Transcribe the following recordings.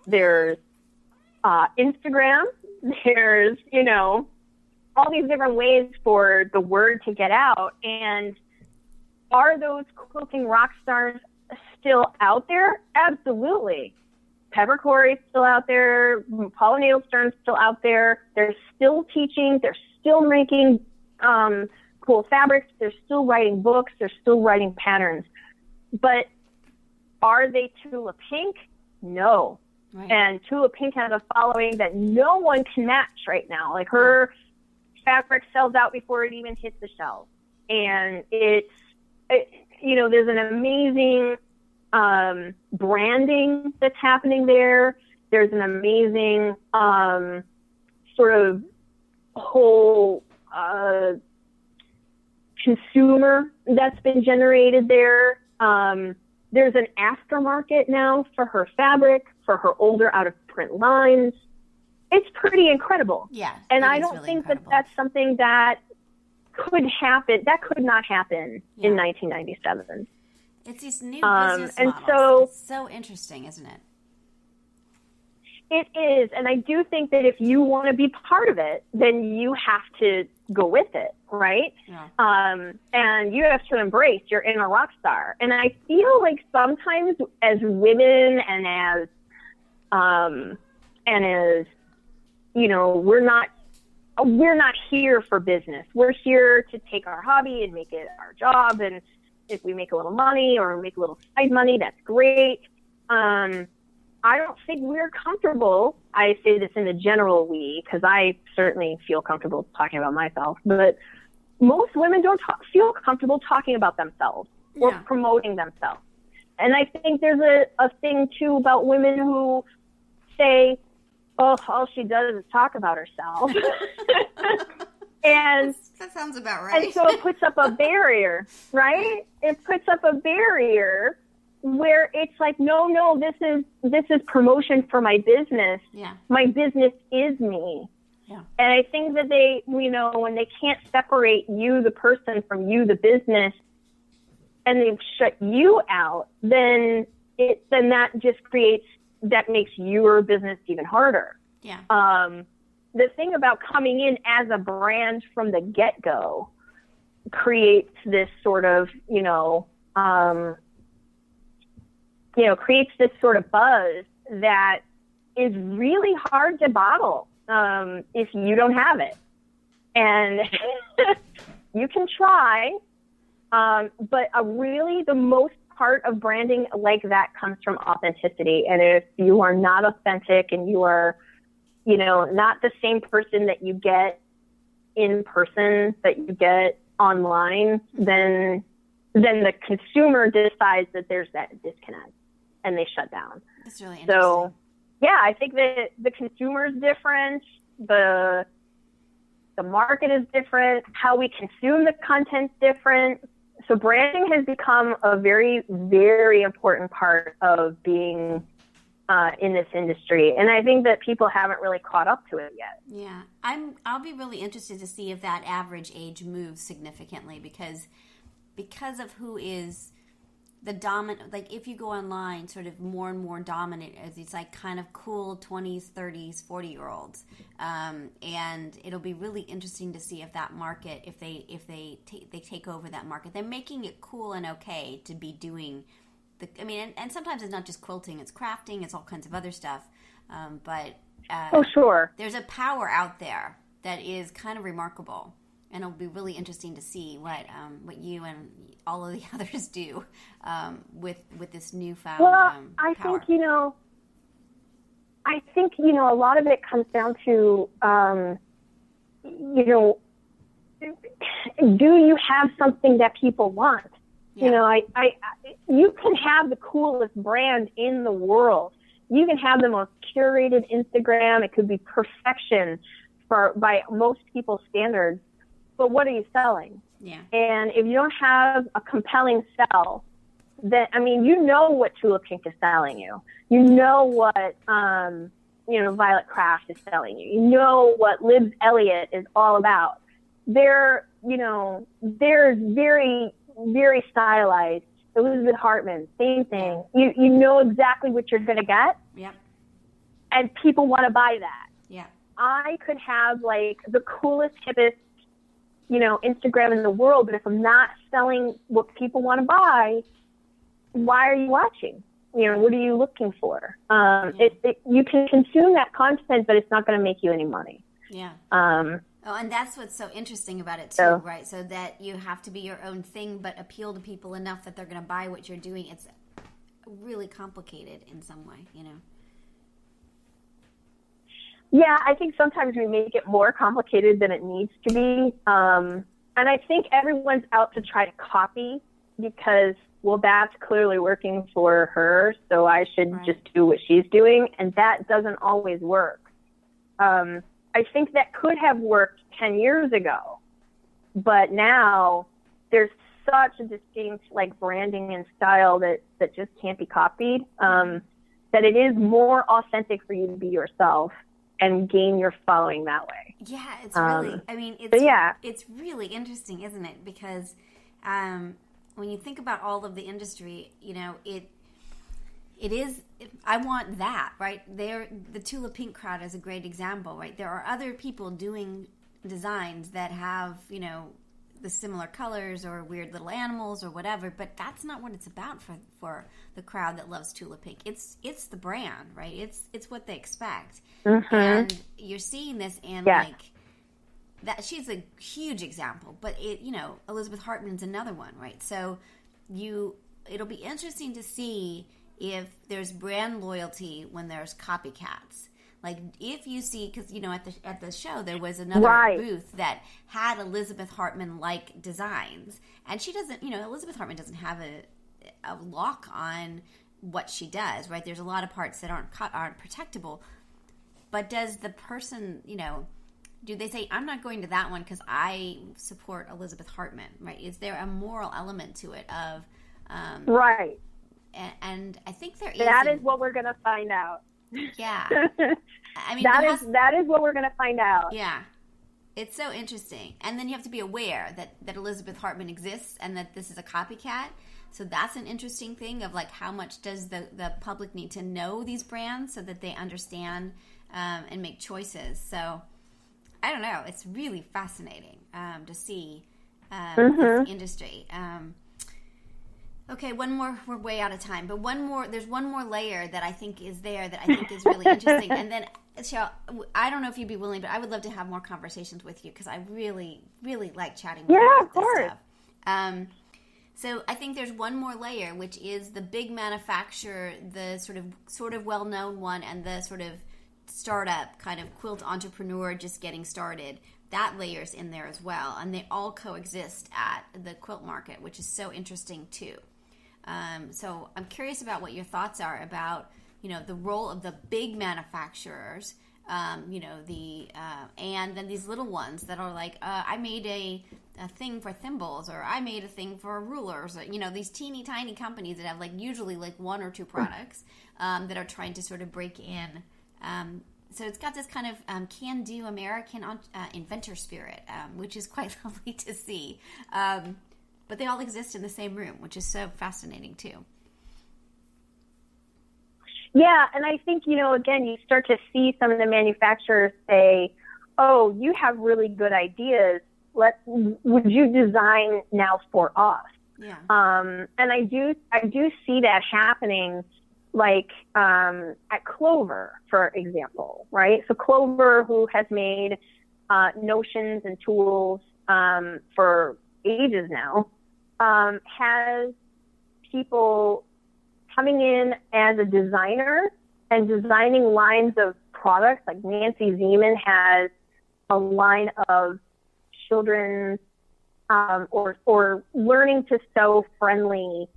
there's Instagram, there's, you know, all these different ways for the word to get out. And are those quilting rock stars still out there? Absolutely. Pepper Corey's still out there. Paula Nailstern's still out there. They're still teaching. They're still making cool fabrics. They're still writing books. They're still writing patterns. But are they Tula Pink? No. Right. And Tula Pink has a following that no one can match right now. Like, her fabric sells out before it even hits the shelves. And you know, there's an amazing branding that's happening there. There's an amazing sort of whole consumer that's been generated there. There's an aftermarket now for her fabric, for her older out-of-print lines. It's pretty incredible. Yeah, and I don't think that that's something that could happen. That could not happen in 1997. It's these new business and models. So, it's so interesting, isn't it? It is, and I do think that if you want to be part of it, then you have to go with it, right? Yeah. And you have to embrace your inner rock star. And I feel like sometimes as women and as you know, we're not here for business. We're here to take our hobby and make it our job. And if we make a little money or make a little side money, that's great. I don't think we're comfortable. I say this in the general we, because I certainly feel comfortable talking about myself, but most women don't feel comfortable talking about themselves or promoting themselves. And I think there's a thing too about women who say, oh, all she does is talk about herself. And that sounds about right. And so it puts up a barrier, right? It puts up a barrier where it's like, no, this is promotion for my business. Yeah. My business is me. Yeah. And I think that they, you know, when they can't separate you, the person, from you, the business, and they shut you out, then that just makes your business even harder. Yeah. The thing about coming in as a brand from the get-go creates this sort of, creates this sort of buzz that is really hard to bottle if you don't have it. And you can try, but really the most part of branding like that comes from authenticity. And if you are not authentic and you are, not the same person that you get in person that you get online, then the consumer decides that there's that disconnect and they shut down. That's really interesting. So, yeah, I think that the consumer is different. The market is different. How we consume the content's different. So branding has become a very, very important part of being in this industry. And I think that people haven't really caught up to it yet. Yeah. I'll be really interested to see if that average age moves significantly because of who is the dominant, like if you go online, sort of more and more dominant as these like kind of cool 20s, 30s, 40-year-olds. And it'll be really interesting to see if that market, if they take over that market. They're making it cool and okay to be doing and sometimes it's not just quilting, it's crafting, it's all kinds of other stuff. Oh, sure. There's a power out there that is kind of remarkable. And it'll be really interesting to see what you and all of the others do with this newfound power. I think a lot of it comes down to do you have something that people want? Yeah. You can have the coolest brand in the world. You can have the most curated Instagram. It could be perfection by most people's standards. But what are you selling? Yeah. And if you don't have a compelling sell, then, what Tula Pink is selling you. You know what, Violet Craft is selling you. You know what Libs Elliott is all about. They're very, very stylized. Elizabeth Hartman, same thing. You know exactly what you're going to get. Yep. and people want to buy that. Yeah. I could have like the coolest, hippest, Instagram in the world, but if I'm not selling what people want to buy, why are you watching? What are you looking for? You can consume that content, but it's not going to make you any money. Yeah. And that's what's so interesting about it too, right? So that you have to be your own thing, but appeal to people enough that they're going to buy what you're doing. It's really complicated in some way, Yeah, I think sometimes we make it more complicated than it needs to be. And I think everyone's out to try to copy because, well, that's clearly working for her, so I should just do what she's doing. And that doesn't always work. I think that could have worked 10 years ago, but now there's such a distinct branding and style that just can't be copied, that it is more authentic for you to be yourself and gain your following that way. Yeah, it's really, it's really interesting, isn't it? Because when you think about all of the industry, it is, I want that, right? The Tula Pink crowd is a great example, right? There are other people doing designs that have, the similar colors or weird little animals or whatever, but that's not what it's about for the crowd that loves Tula Pink. It's the brand, right? It's what they expect. Mm-hmm. And you're seeing this in that she's a huge example, but Elizabeth Hartman's another one, right? So it'll be interesting to see if there's brand loyalty when there's copycats. Like if you see, because at the show there was another booth that had Elizabeth Hartman-like designs, and she doesn't, Elizabeth Hartman doesn't have a lock on what she does, right? There's a lot of parts that aren't protectable, but does the person, do they say, I'm not going to that one because I support Elizabeth Hartman, right? Is there a moral element to it of right? And I think there is. That is what we're going to find out. Yeah. I mean, that is what we're going to find out. Yeah. It's so interesting. And then you have to be aware that Elizabeth Hartman exists and that this is a copycat. So that's an interesting thing of how much does the public need to know these brands so that they understand and make choices. So I don't know. It's really fascinating to see this industry. Okay, one more. We're way out of time, but there's one more layer that I think is there that I think is really interesting. And then, Cheryl, I don't know if you'd be willing, but I would love to have more conversations with you because I really, really like chatting with you about this stuff. So I think there's one more layer, which is the big manufacturer, the sort of well-known one, and the sort of startup kind of quilt entrepreneur just getting started. That layer's in there as well, and they all coexist at the quilt market, which is so interesting too. So I'm curious about what your thoughts are about, the role of the big manufacturers, and then these little ones that are I made a thing for thimbles, or I made a thing for rulers, these teeny tiny companies that have usually one or two products that are trying to sort of break in. So it's got this kind of can-do American inventor spirit, which is quite lovely to see. But they all exist in the same room, which is so fascinating too. Yeah, and I think, again, you start to see some of the manufacturers say, oh, you have really good ideas. Would you design now for us? Yeah. And I do see that happening, at Clover, for example, right? So Clover, who has made notions and tools for ages now, has people coming in as a designer and designing lines of products. Like Nancy Zeman has a line of children's or learning to sew friendly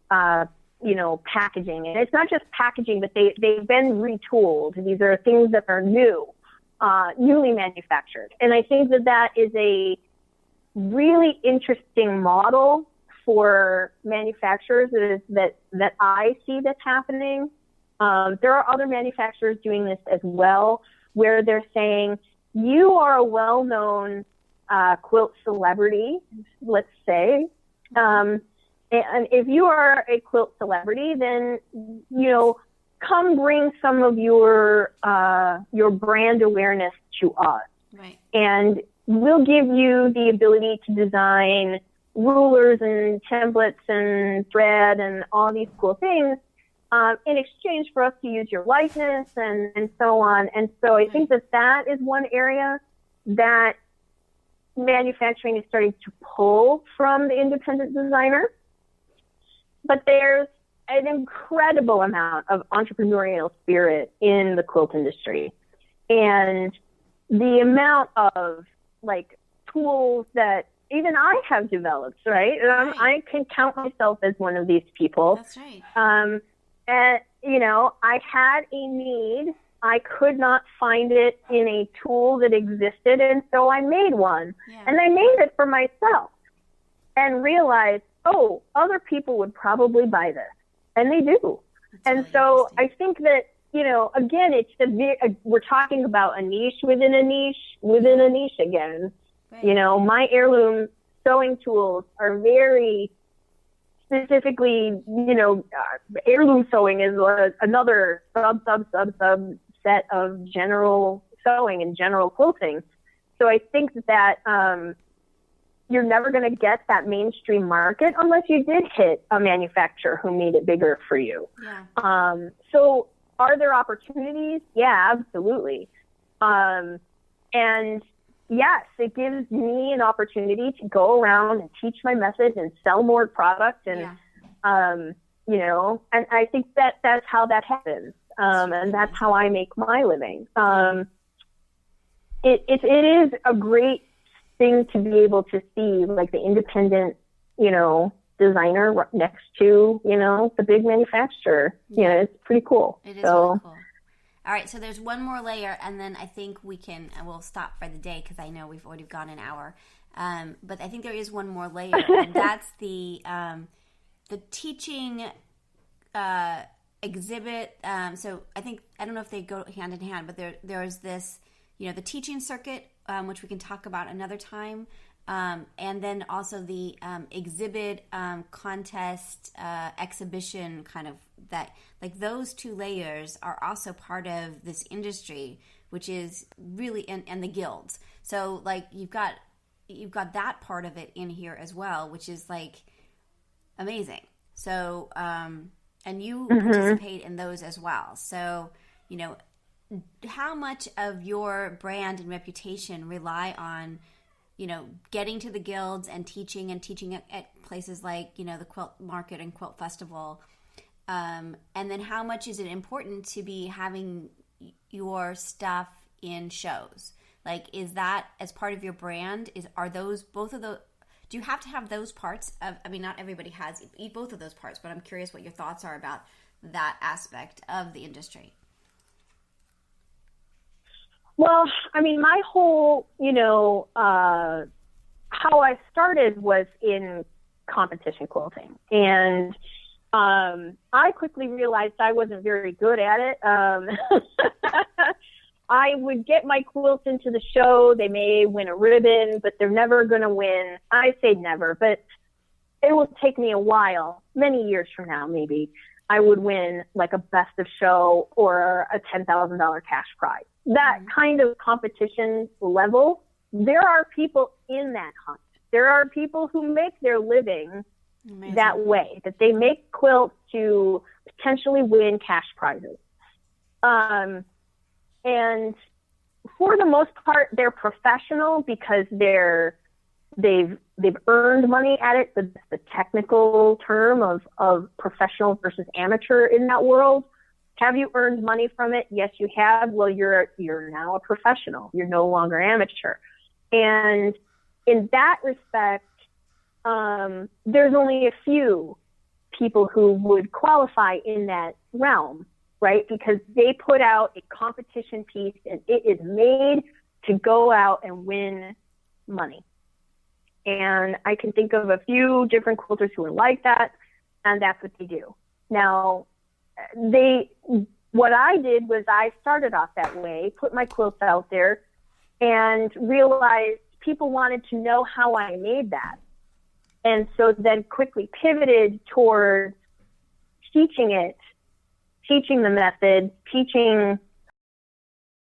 packaging. And it's not just packaging, but they've been retooled. These are things that are newly manufactured. And I think that is a really interesting model for manufacturers that I see that's happening. There are other manufacturers doing this as well, where they're saying, you are a well-known quilt celebrity, let's say, and if you are a quilt celebrity, then, come bring some of your brand awareness to us. Right. And we'll give you the ability to design rulers and templates and thread and all these cool things in exchange for us to use your likeness and so on. And so I think that is one area that manufacturing is starting to pull from the independent designer. But there's an incredible amount of entrepreneurial spirit in the quilt industry. And the amount of like tools that even I have developed, right? I can count myself as one of these people. That's right. And, you know, I had a need. I could not find it in a tool that existed, and so I made one. Yeah. And I made it for myself and realized, oh, other people would probably buy this. And they do. That's and really so I think that, you know, again, we're talking about a niche within a niche within a niche again. Right. You know, my heirloom sewing tools are very specifically, you know, heirloom sewing is another subset of general sewing and general quilting. So I think that you're never going to get that mainstream market unless you did hit a manufacturer who made it bigger for you. Yeah. So are there opportunities? Yeah, absolutely. And yes, it gives me an opportunity to go around and teach my message and sell more product. And, you know, and I think that's how that happens. And that's how I make my living. It is a great thing to be able to see like the independent, you know, designer next to, you know, the big manufacturer. Yeah. You know, it's pretty cool. It is really cool. All right, so there's one more layer, and then I think we'll stop for the day because I know we've already gone an hour. But I think there is one more layer, and that's the teaching exhibit. So I don't know if they go hand in hand, but there's this, you know, the teaching circuit, which we can talk about another time. And then also the exhibit, contest, exhibition kind of that, like those two layers are also part of this industry, which is really, and the guilds. So like you've got that part of it in here as well, which is like amazing. So, and you participate in those as well. So, you know, how much of your brand and reputation rely on, you know, getting to the guilds and teaching at places like, you know, the Quilt Market and Quilt Festival. And then how much is it important to be having your stuff in shows? Like, is that as part of your brand? Are those both of those? Do you have to have those parts of? I mean, not everybody has both of those parts, but I'm curious what your thoughts are about that aspect of the industry. Well, I mean, my whole, you know, how I started was in competition quilting. And I quickly realized I wasn't very good at it. I would get my quilts into the show. They may win a ribbon, but they're never going to win. I say never, but it will take me a while, many years from now, maybe, I would win like a best of show or a $10,000 cash prize. That kind of competition level, there are people in that hunt. There are people who make their living that way, that they make quilts to potentially win cash prizes. And for the most part, they're professional because they've earned money at it. The technical term of professional versus amateur in that world. Have you earned money from it? Yes, you have. Well, you're now a professional. You're no longer amateur. And in that respect, there's only a few people who would qualify in that realm, right? Because they put out a competition piece and it is made to go out and win money. And I can think of a few different quilters who are like that, and that's what they do. Now, what I did was I started off that way, put my quilts out there, and realized people wanted to know how I made that. And so then quickly pivoted towards teaching it teaching the method, teaching